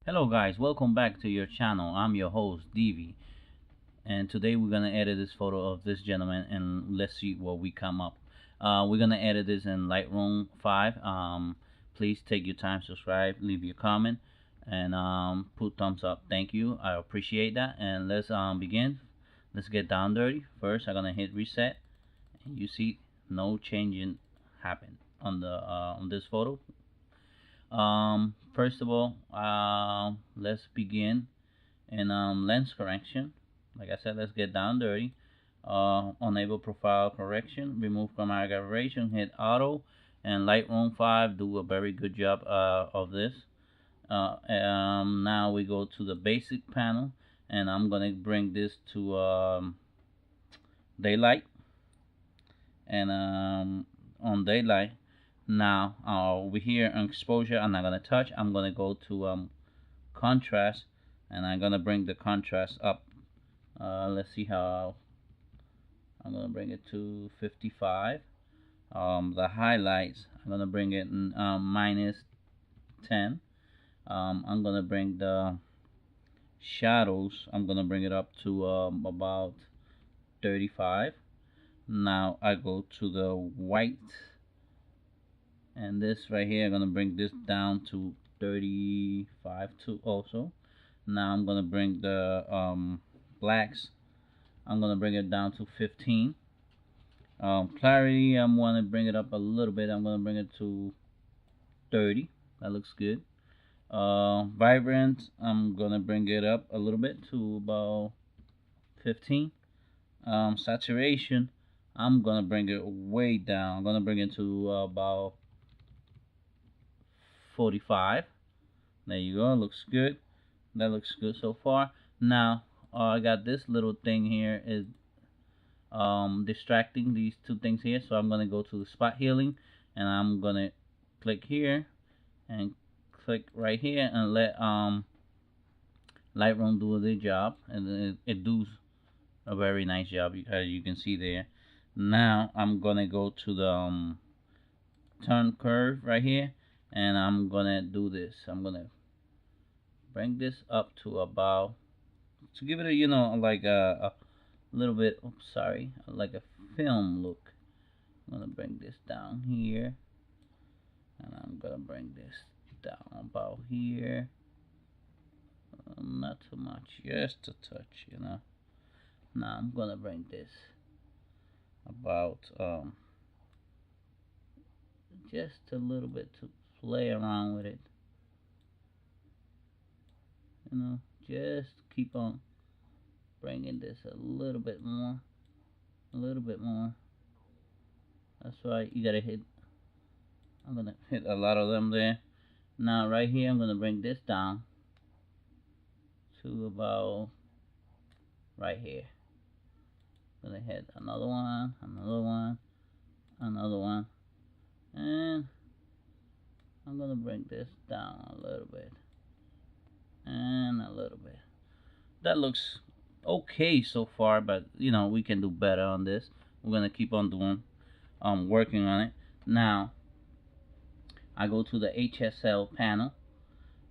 Hello guys, welcome back to your channel. I'm your host Divi, and today we're gonna edit this photo of this gentleman and let's see what we come up. We're gonna edit this in Lightroom 5. Please take your time, subscribe, leave your comment, and put thumbs up. Thank you, I appreciate that. And let's begin. Let's get down dirty. First, I'm gonna hit reset, and you see no changing happened on the on this photo. First of all, let's begin in lens correction. Like I said, let's get down dirty. Enable profile correction, remove chromatic aberration, hit auto, and Lightroom 5 do a very good job of this. Now we go to the basic panel, and I'm gonna bring this to daylight, and on daylight. Now over here on exposure, I'm not gonna touch. I'm gonna go to contrast, and I'm gonna bring the contrast up. Let's see how I'm gonna bring it to 55. The highlights, I'm gonna bring it in minus 10. I'm gonna bring the shadows, I'm gonna bring it up to about 35. Now I go to the white, and this right here, I'm gonna bring this down to 35 too also. Now I'm gonna bring the blacks, I'm gonna bring it down to 15. Clarity, I'm gonna bring it up a little bit. I'm gonna bring it to 30. That looks good. Vibrant, I'm gonna bring it up a little bit to about 15. Saturation, I'm gonna bring it way down. I'm gonna bring it to about 45. There you go. Looks good. That looks good so far. Now I got this little thing here is distracting, these two things here, so I'm gonna go to the spot healing, and I'm gonna click here and click right here and let Lightroom do the job, and it does a very nice job, as you can see there. Now I'm gonna go to the turn curve right here, and I'm gonna do this. I'm gonna bring this up to about, to give it a, like a little bit, oops, sorry, like a film look. I'm gonna bring this down here, and I'm gonna bring this down about here. Not too much, just a touch. Now I'm gonna bring this about just a little bit to play around with it. Just keep on bringing this a little bit more, a little bit more. That's why you gotta hit. I'm gonna hit a lot of them there. Now right here, I'm gonna bring this down to about right here. I'm gonna hit another one, another one, another one, and I'm gonna bring this down a little bit and a little bit. That looks okay so far, but we can do better on this. We're gonna keep on doing working on it. Now I go to the HSL panel.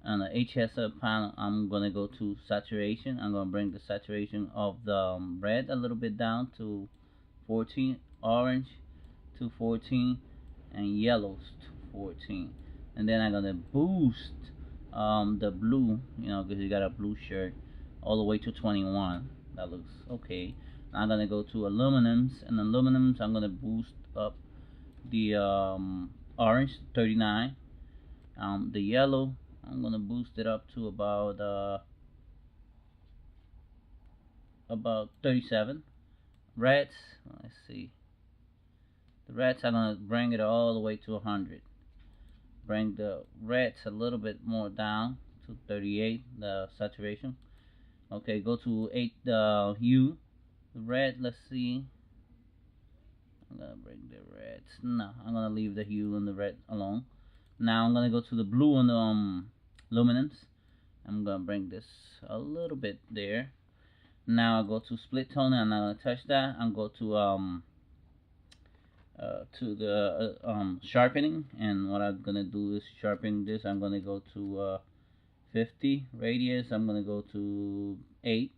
On the HSL panel, I'm gonna go to saturation. I'm gonna bring the saturation of the red a little bit down to 14, orange to 14, and yellows to 14. And then I'm gonna boost the blue, because you got a blue shirt, all the way to 21. That looks okay. Now I'm gonna go to aluminums, and aluminums, I'm gonna boost up the orange 39. The yellow, I'm gonna boost it up to about 37. Reds, let's see. The reds, I'm gonna bring it all the way to 100. Bring the reds a little bit more down to 38, the saturation. Okay, go to 8, the hue. The red, let's see. I'm gonna bring the reds. No, I'm gonna leave the hue and the red alone. Now I'm gonna go to the blue and the luminance. I'm gonna bring this a little bit there. Now I go to split tone, and I'm gonna touch that. I'm go to the sharpening, and what I'm gonna do is sharpen this. I'm gonna go to 50. Radius, I'm gonna go to 8.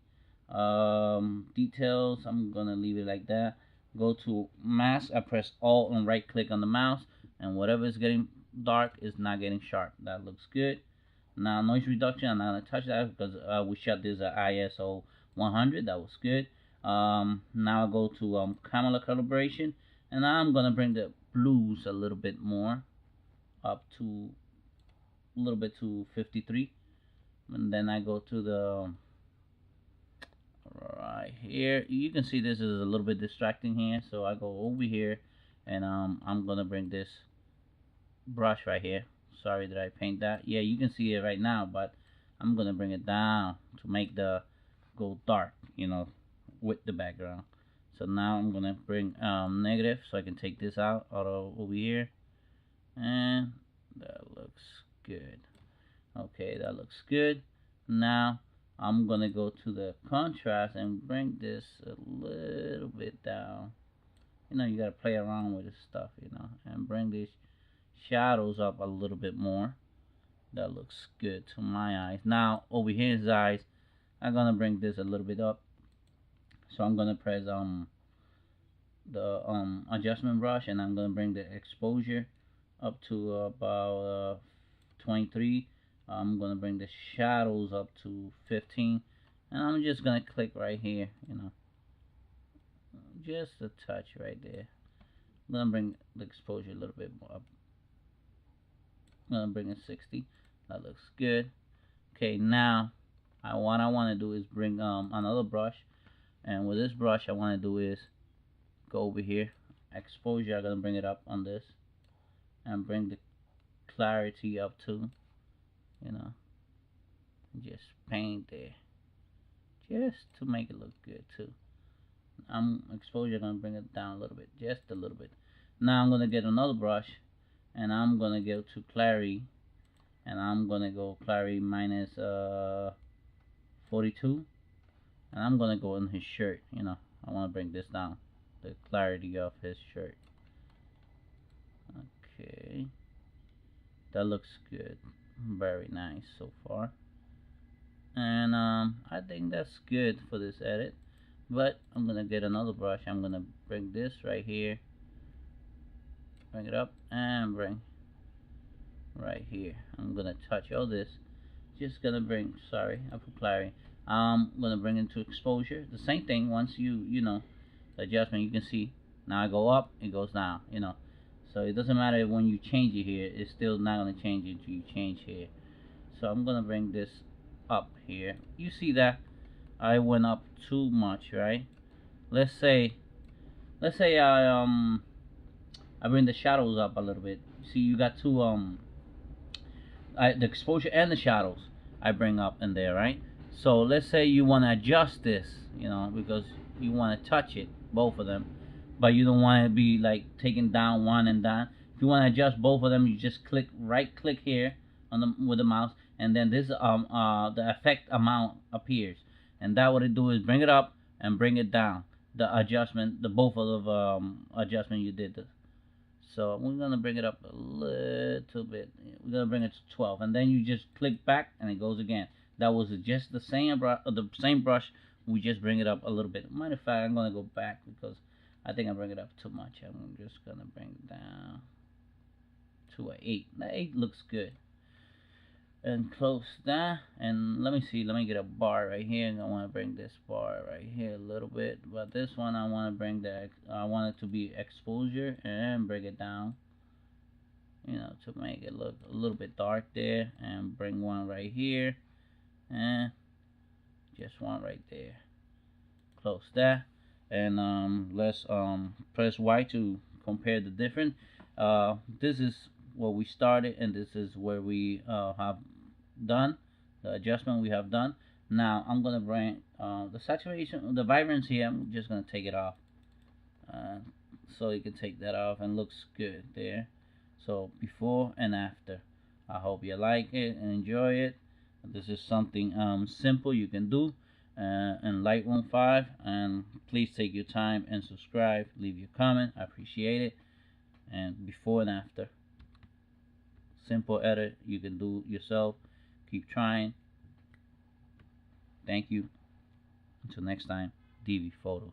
Details, I'm gonna leave it like that. Go to mask, I press Alt and right click on the mouse, and whatever is getting dark is not getting sharp. That looks good. Now noise reduction, I'm not gonna touch that because we shot this at ISO 100. That was good. Now I go to camera calibration, and now I'm gonna bring the blues a little bit more up to a little bit to 53, and then I go to the right here. You can see this is a little bit distracting here, so I go over here, and I'm gonna bring this brush right here. Sorry that I paint that. Yeah, you can see it right now, but I'm gonna bring it down to make the go dark, you know, with the background. So now I'm gonna bring negative, so I can take this out of over here, and that looks good. Okay, that looks good. Now I'm gonna go to the contrast and bring this a little bit down. You know, you gotta play around with this stuff, you know, and bring these shadows up a little bit more. That looks good to my eyes. Now over here his eyes, I'm gonna bring this a little bit up. So I'm gonna press the adjustment brush, and I'm gonna bring the exposure up to about 23. I'm gonna bring the shadows up to 15, and I'm just gonna click right here, you know, just a touch right there. I'm gonna bring the exposure a little bit more up. I'm gonna bring it 60. That looks good. Okay, now what I want to do is bring another brush, and with this brush I want to do is go over here, exposure. I'm gonna bring it up on this, and bring the clarity up too, you know, just paint there just to make it look good too. Exposure, gonna bring it down a little bit, just a little bit. Now I'm gonna get another brush, and I'm gonna go to clarity, and I'm gonna go clarity minus 42, and I'm gonna go in his shirt, you know, I want to bring this down, the clarity of his shirt. Okay, that looks good, very nice so far, and I think that's good for this edit. But I'm gonna get another brush. I'm gonna bring this right here, bring it up, and bring right here. I'm gonna touch all this, just gonna bring, sorry, I put clarity. I'm gonna bring into exposure, the same thing. Once you know the adjustment, you can see now I go up, it goes down, you know, so it doesn't matter when you change it here, it's still not gonna change it until you change here. So I'm gonna bring this up here. You see that I went up too much, right? Let's say I bring the shadows up a little bit. See, you got two the exposure and the shadows I bring up in there, right? So let's say you want to adjust this, you know, because you want to touch it, both of them, but you don't want to be like taking down one and down. If you want to adjust both of them, you just right click here on the with the mouse, and then this the effect amount appears, and that what it do is bring it up and bring it down, the adjustment, the both of the adjustment you did. So we're gonna bring it up a little bit. We're gonna bring it to 12, and then you just click back and it goes again. That was just the same brush. We just bring it up a little bit. Matter of fact, I'm gonna go back because I think I bring it up too much. I'm just gonna bring it down to an 8. That 8 looks good. And close that, and let me see, let me get a bar right here, and I want to bring this bar right here a little bit, but this one I want to bring I want it to be exposure, and bring it down, you know, to make it look a little bit dark there, and bring one right here, and just one right there. Close that, and let's press Y to compare the different. This is where we started, and this is where we have done the adjustment we have done. Now I'm gonna bring the saturation, the vibrance here. I'm just gonna take it off, so you can take that off, and looks good there. So before and after. I hope you like it and enjoy it. This is something simple you can do in Lightroom 5, and please take your time and subscribe, leave your comment, I appreciate it. And before and after, simple edit you can do yourself, Keep trying. Thank you. Until next time, DV Photos.